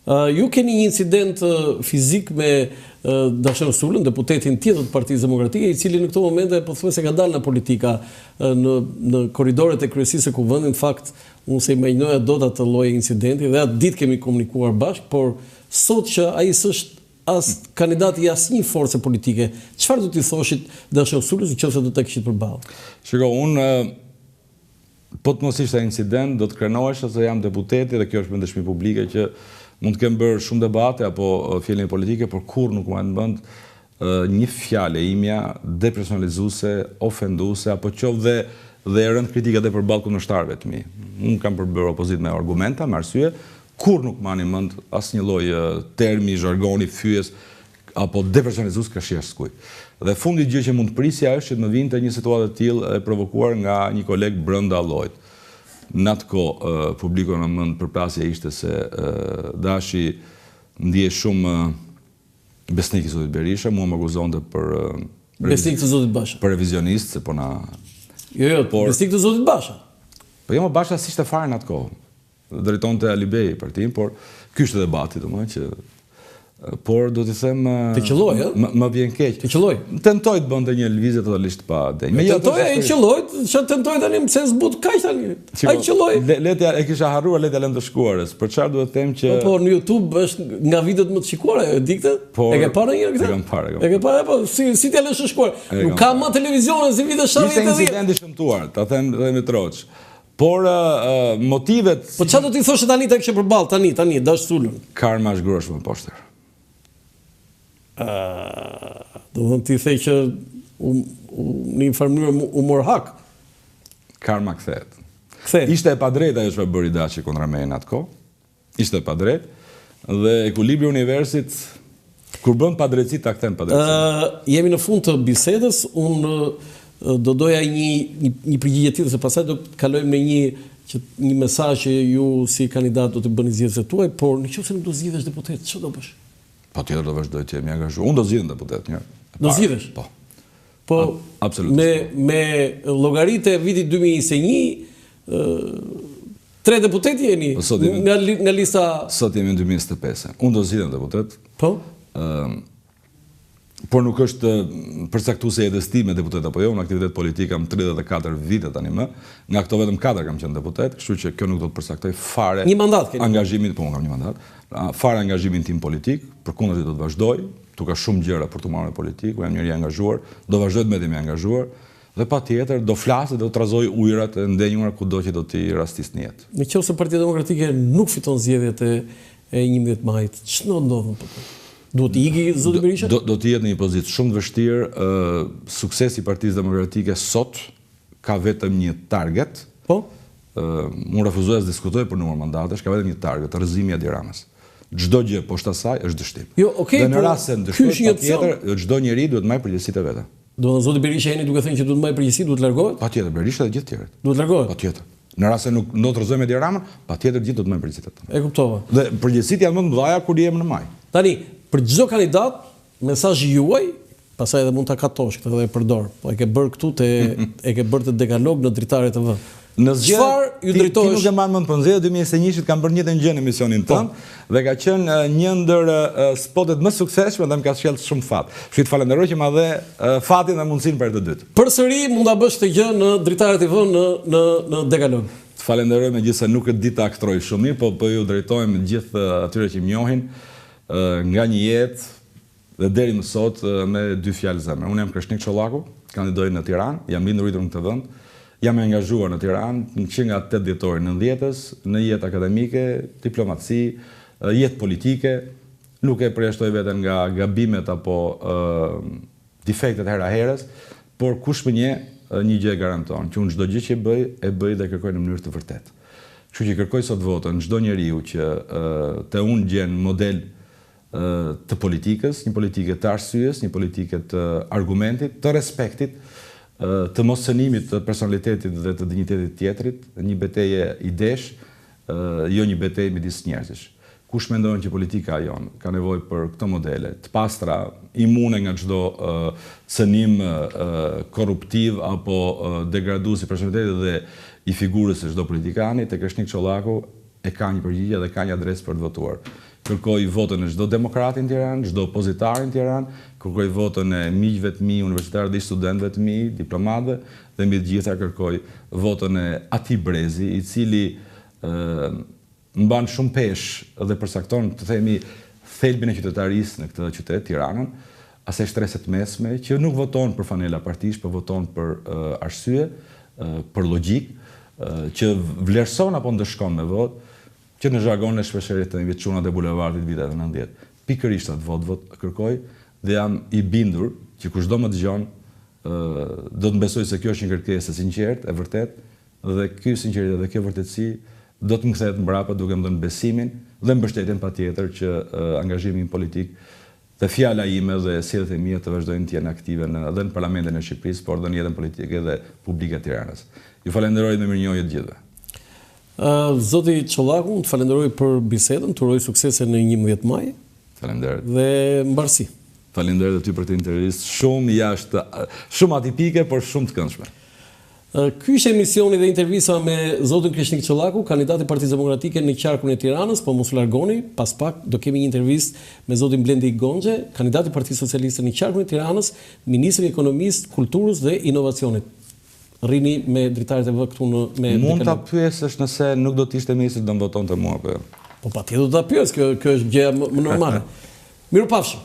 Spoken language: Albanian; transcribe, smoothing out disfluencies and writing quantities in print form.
Ju keni një incident fizik me Dashan Sulën, deputetin tjetër të Partisë Demokratike, i cili në këto momente pothuajse ka dalë në politika në korridoret e kryesisë së kuvendit. Në fakt, unë se imagjinoja dot atë lloj incidenti dhe atë ditë kemi komunikuar bashkë, por sot që ai s'është as kandidat i asnjë force politike, çfarë do t'i thoshit Dashan Sulës nëse do ta kishit përballë? Shiko, unë po të mos ishte incident, do të krenohesha se jam deputeti dhe kjo është me dëshmi publike që mund të kem bërë shumë debate apo fjalë politike, por kur nuk më bën një fjalë imja depersonalizuese, ofenduese apo qoftë dhe e rënd kritika dhe përballë kundërshtarëve të mi. Unë kam përbërë opozit me argumenta, me arsye, kur nuk mani mend asnjë lloj termi, zhargoni, fyes apo depersonalizues këshier skuj. Dhe fundi gjë që mund të prisja është që të më vinte një situatë të tillë e provokuar nga një koleg brenda llojit. Në atë kohë publiku në mend përplasja ishte se Dashi ndjej shumë besnik i zotit Berisha, mua më akuzonte për besnik të zotit Basha. Për revizionist, se po na Jo, besnik të zotit Basha. Po jo, më Basha s'ishte fare në atë kohë. Drejtonte Alibej partin, por ky është debati, domethënë që por do t'i them të qelloj, më vjen keq. Të qelloj. Tentoj të bënte një lëvizje totalisht pa denjë. Me tentoj ai qelloj, çfarë tentoj tani pse s'but kaq tani. Ai qelloj. Letja e kisha harruar letja lëndë të shkuarës. Për çfarë duhet të them që Po në YouTube është nga videot më të shikuara, e di këtë? E ke parë ndonjëherë këtë? E kam parë. E ke parë apo si t'ja lësh të shkuar? Nuk ka më televizion si vitet 70. Ishte incidenti shëmtuar, ta them edhe me troç. Por motivet... Po çfarë do t'i thoshe tani ta kishe përballë tani, Dash Sulën? Karma është grosh më poshter. Do të t'i thej që në një farë mënyrë u mor hak. Karma kthehet. Kthehet. Ishte e padrejtë ajo çfarë bëri Dashi kundra meje në atë kohë. Ishte e padrejtë dhe ekuilibri i universit kur bën padrejtësi ta kthen padrejtësi. Jemi në fund të bisedës, unë do doja një përgjigje tjetër, se pastaj do kalojmë në një mesazh që ju si kandidat do të bëni zgjedhjet tuaj, por nëse nuk do zgjidhesh deputet, ç'do do bësh? Patjetër do vazhdoj të jemi angazhuar. Unë do zgjidhem deputet një. Do zgjidhesh? Po. Po absolutisht. Me llogaritë e vitit 2021, 3 deputet jeni nga lista. Sot jemi në 2025. Unë do zgjidhem deputet. Po. Por nuk është përcaktuese e destime deputet apo jo, në aktivitet politik kam 34 vite tani më, nga këto vetëm 4 kam qenë deputet, kështu që kjo nuk do të përcaktoj fare një mandat keni. Angazhimin, po unë kam një mandat, fare angazhimin tim politik, përkundër do të vazhdoj, tu ka shumë gjëra për të marrë në politikë, jam njëri angazhuar, do vazhdoj të jemi angazhuar, dhe patjetër do flas dhe do trazoj ujërat e ndenjura kudo që do t'i rastis në jetë. Nëse Partia Demokratike nuk fiton zgjedhjet e 11 majit, ç'do ndodhën po? Duhet të iki zoti Berisha? Do të jetë në një pozitë shumë të vështirë. Suksesi i Partisë Demokratike sot ka vetëm një target. Po? Unë refuzoja të diskutoj për numër mandatesh, ka vetëm një target, rrëzimi i Edi Ramës. Çdo gjë poshtë asaj është dështim. Jo, okay, dhe në rast se ndëshkohet patjetër, çdo njeri duhet marrë përgjegjësitë e veta. Do të zoti Berisha jeni duke thënë që duhet marrë përgjegjësi, duhet largohet? Patjetër, Berisha dhe gjithë tjerët. Duhet largohet? Patjetër. Në rast se nuk do të rrëzojmë Edi Ramën, patjetër gjithë do të marrë përgjegjësitë. E kuptova. Dhe përgjegjësitë janë më të mëdha kur jemi në maj. Tani, për çdo kandidat, mesazhi juaj, pastaj edhe mund ta katosh këtë dhe e përdor. Po e ke bërë këtu e ke bërë të dekalog në Dritare TV. Në çfarë ju drejtohesh? Ti nuk e marr mend për nxjerrje 2021-shit kam bërë njëjtën gjë në emisionin tënd dhe ka qenë një ndër spotet më suksesshme dhe më ka sjellë shumë fat. Kështu të falenderoj që ma dhe fatin dhe mundësinë për të dytë. Përsëri mund ta bësh këtë gjë në Dritare TV në dekalog. Të falenderoj megjithëse nuk e di ta aktroj shumë mirë, po ju drejtojmë gjithë atyre që më njohin nga një jetë dhe deri më sot me 2 fjalë zemre. Unë jam Kreshnik Çollaku, kandidoj në Tiranë, jam lindur rritur në këtë vend. Jam angazhuar në Tiranë që nga 8 dhjetori 90-s, në jetë akademike, diplomaci, jetë politike, nuk e përjashtoj veten nga gabimet apo defektet hera herës, por kush më një gjë garanton, që unë çdo gjë që e bëj dhe kërkoj në mënyrë të vërtetë. Kështu që kërkoj sot votën çdo njeriu që te unë gjen model të politikës, një politike të arsyes, një politike të argumentit, të respektit, të moscënimit të personalitetit dhe të dinjitetit tjetrit, një betejë idesh, jo një betejë midis njerëzish. Kush mendon që politika jon ka nevojë për këto modele, të pastra, imune nga çdo cënim korruptiv apo degradues i personalitetit dhe i figurës së çdo politikani, tek Kreshnik Çollaku e ka një përgjigje dhe ka një adresë për të votuar. kërkoj votën e çdo demokrati në Tiranë, çdo opozitari në Tiranë, kërkoj votën e miqve të mi, universitarë dhe studentëve të mi, diplomatëve, dhe mbi të gjitha kërkoj votën e Ati Brezi, i cili mban shumë peshë dhe përsakton, të themi, thelbin e qytetarisë në këtë qytet, Tiranën, asaj shtreset mesme, që nuk voton për fanela partish, për voton për arsye, për logjik, që vlerëson apo ndëshkon me votë, që në zhargon e shpeshherë të çunat e bulevardit viteve 90. Pikërisht atë vot kërkoj dhe jam i bindur që kushdo më dëgjon do të mbesoj se kjo është një kërkesë e sinqertë, e vërtetë, dhe ky sinqeritet dhe kjo vërtetësi do të më kthehet mbrapa duke më dhënë besimin dhe mbështetjen patjetër që angazhimi im politik dhe fjala ime dhe sjelljet e mia të vazhdojnë të jenë aktive edhe në Parlamentin e Shqipërisë, por edhe në jetën politike dhe publike të Tiranës. Ju falenderoj dhe mirënjohje të gjithëve. Zoti Çollaku, të falenderoj për bisedën, të uroj suksese në 11 maj. Faleminderit. Dhe mbarësi. Faleminderit edhe ty për këtë intervistë, shumë atipike, por shumë të këndshme. Ky ishte emisioni dhe intervista me zotin Krishnik Çollaku, kandidati i Partisë Demokratike në qarkun e Tiranës, po mos u largoni, pas pak do kemi një intervistë me zotin Blendi Gonxhe, kandidati i Partisë Socialiste në qarkun e Tiranës, ministri i Ekonomisë, Kulturës dhe Inovacionit. Rrini me dritarët e vë këtu me... Mund ta pyesësh nëse nuk do të ishte ministri do më votonte mua, po. Po patjetër do ta pyes, kjo është gjë më normale. Mirupafshim.